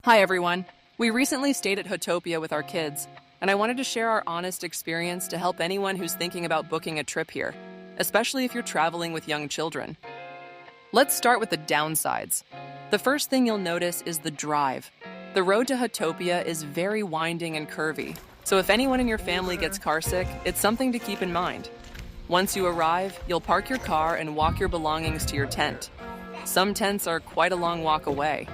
Hi everyone. We recently stayed at Huttopia with our kids, and I wanted to share our honest experience to help anyone who's thinking about booking a trip here, especially if you're traveling with young children. Let's start with the downsides. The first thing you'll notice is the drive. The road to Huttopia is very winding and curvy, so if anyone in your family gets carsick, it's something to keep in mind. Once you arrive, you'll park your car and walk your belongings to your tent. Some tents are quite a long walk away.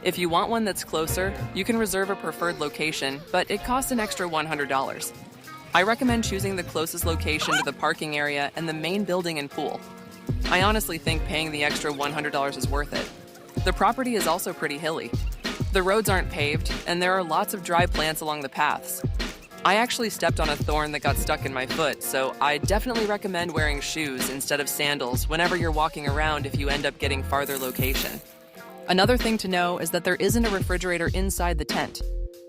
If you want one that's closer, you can reserve a preferred location, but it costs an extra $100. I recommend choosing the closest location to the parking area and the main building and pool. I honestly think paying the extra $100 is worth it. The property is also pretty hilly. The roads aren't paved, and there are lots of dry plants along the paths. I actually stepped on a thorn that got stuck in my foot, so I definitely recommend wearing shoes instead of sandals whenever you're walking around if you end up getting farther location. Another thing to know is that there isn't a refrigerator inside the tent,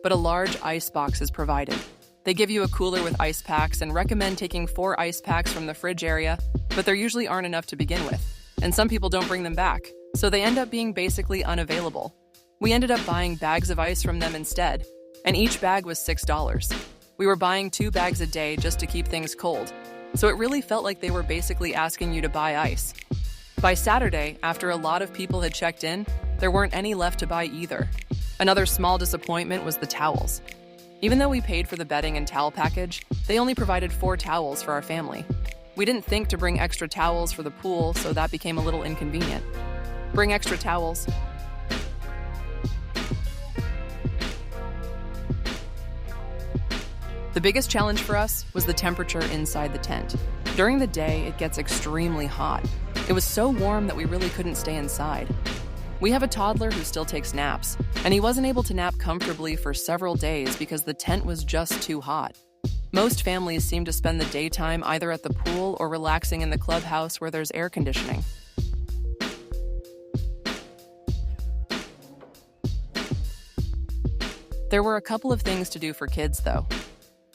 but a large ice box is provided. They give you a cooler with ice packs and recommend taking 4 ice packs from the fridge area, but there usually aren't enough to begin with, and some people don't bring them back, so they end up being basically unavailable. We ended up buying bags of ice from them instead, and each bag was $6. We were buying 2 bags a day just to keep things cold, so it really felt like they were basically asking you to buy ice. By Saturday, after a lot of people had checked in, there weren't any left to buy either. Another small disappointment was the towels. Even though we paid for the bedding and towel package, they only provided 4 towels for our family. We didn't think to bring extra towels for the pool, so that became a little inconvenient. Bring extra towels. The biggest challenge for us was the temperature inside the tent. During the day, it gets extremely hot. It was so warm that we really couldn't stay inside. We have a toddler who still takes naps, and he wasn't able to nap comfortably for several days because the tent was just too hot. Most families seem to spend the daytime either at the pool or relaxing in the clubhouse where there's air conditioning. There were a couple of things to do for kids, though.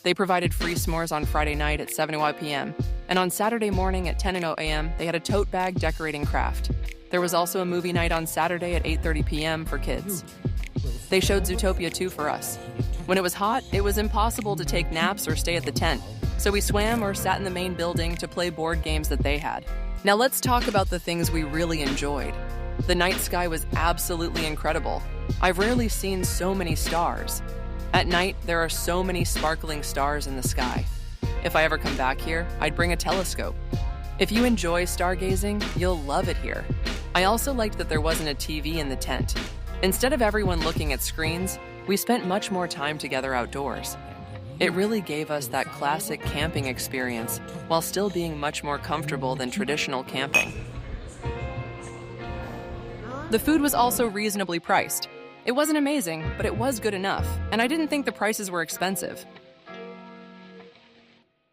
They provided free s'mores on Friday night at 7:00 p.m., and on Saturday morning at 10:00 a.m., they had a tote bag decorating craft. There was also a movie night on Saturday at 8:30 p.m. for kids. They showed Zootopia 2 for us. When it was hot, it was impossible to take naps or stay at the tent, so we swam or sat in the main building to play board games that they had. Now let's talk about the things we really enjoyed. The night sky was absolutely incredible. I've rarely seen so many stars. At night, there are so many sparkling stars in the sky. If I ever come back here, I'd bring a telescope. If you enjoy stargazing, you'll love it here. I also liked that there wasn't a TV in the tent. Instead of everyone looking at screens, we spent much more time together outdoors. It really gave us that classic camping experience while still being much more comfortable than traditional camping. The food was also reasonably priced. It wasn't amazing, but it was good enough, and I didn't think the prices were expensive.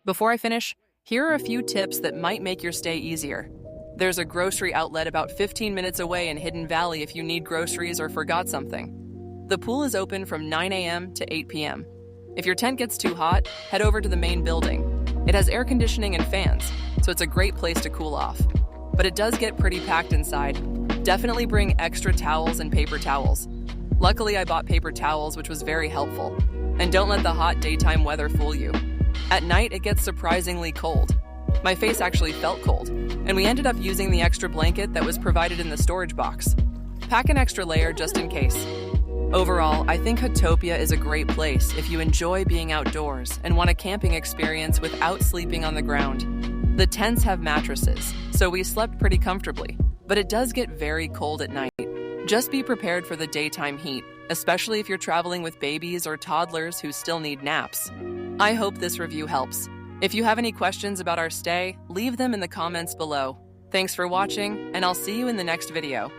Before I finish, here are a few tips that might make your stay easier. There's a grocery outlet about 15 minutes away in Hidden Valley if you need groceries or forgot something. The pool is open from 9 a.m. to 8 p.m. If your tent gets too hot, head over to the main building. It has air conditioning and fans, so it's a great place to cool off. But it does get pretty packed inside. Definitely bring extra towels and paper towels. Luckily, I bought paper towels, which was very helpful. And don't let the hot daytime weather fool you. At night, it gets surprisingly cold. My face actually felt cold, and we ended up using the extra blanket that was provided in the storage box. Pack an extra layer just in case. Overall, I think Huttopia is a great place if you enjoy being outdoors and want a camping experience without sleeping on the ground. The tents have mattresses, so we slept pretty comfortably, but it does get very cold at night. Just be prepared for the daytime heat, especially if you're traveling with babies or toddlers who still need naps. I hope this review helps. If you have any questions about our stay, leave them in the comments below. Thanks for watching, and I'll see you in the next video.